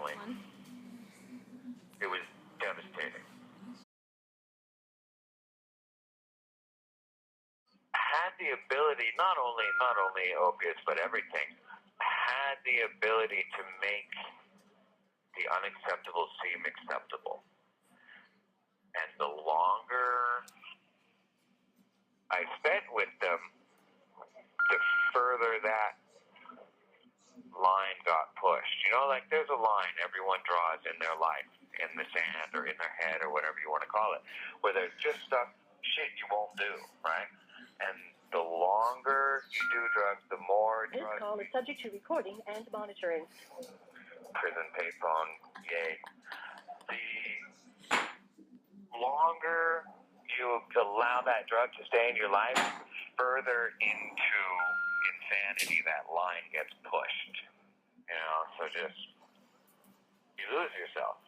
family. It was devastating. Had the ability, not only opiates, but everything, had the ability to make the unacceptable seem acceptable. And the longer I spent with them, the further that line got pushed. You know, like there's a line everyone draws in their life, in the sand or in their head or whatever you want to call it, where there's just shit you won't do, right? And the longer you do drugs, the more this drugs... This call is subject to recording and monitoring. Prison payphone, yay. The longer you allow that drug to stay in your life, further into insanity that line gets pushed. You know, so just, you lose yourself.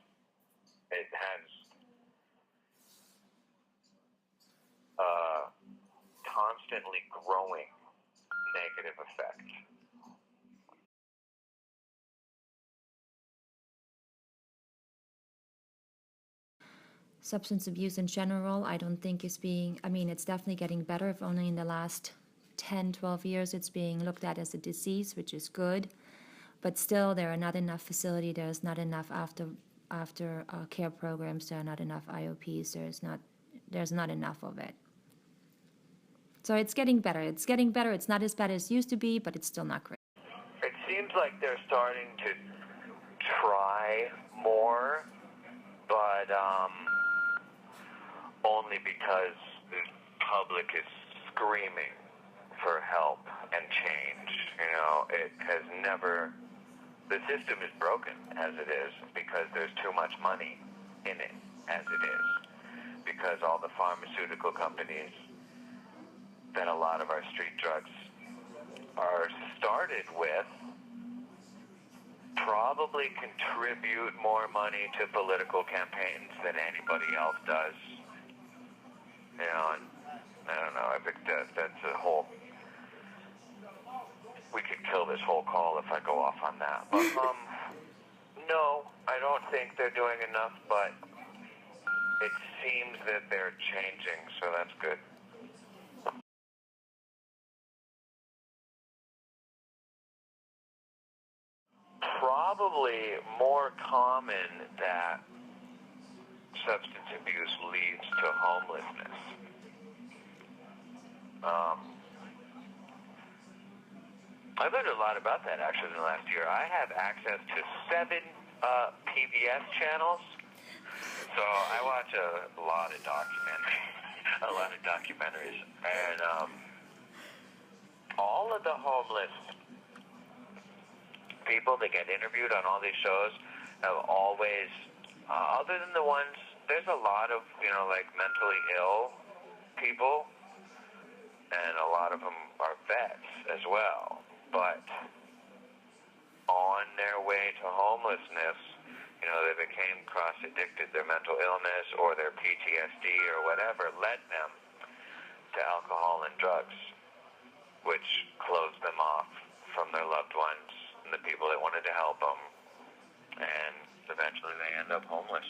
It has a constantly growing negative effect. Substance abuse in general, I don't think is being, I mean, it's definitely getting better. If only in the last 10, 12 years it's being looked at as a disease, which is good. But still, there are not enough facilities, there's not enough after care programs, there are not enough IOPs, there's not enough of it. So it's getting better. It's getting better. It's not as bad as it used to be, but it's still not great. It seems like they're starting to try more, but only because the public is screaming for help and change. You know, it has never... The system is broken as it is because there's too much money in it as it is. Because all the pharmaceutical companies that a lot of our street drugs are started with probably contribute more money to political campaigns than anybody else does. You know, and I don't know, I think that's a whole... We could kill this whole call if I go off on that. But, no, I don't think they're doing enough, but it seems that they're changing, so that's good. Probably more common that substance abuse leads to homelessness. I've learned a lot about that actually in the last year. I have access to 7 PBS channels, so I watch a lot of documentaries, and all of the homeless people that get interviewed on all these shows have always, other than the ones, there's a lot of, you know, like mentally ill people, and a lot of them are vets as well, but on their way to homelessness, you know, they became cross-addicted. Their mental illness or their PTSD or whatever led them to alcohol and drugs, which closed them off from their loved ones and the people that wanted to help them, and eventually they end up homeless.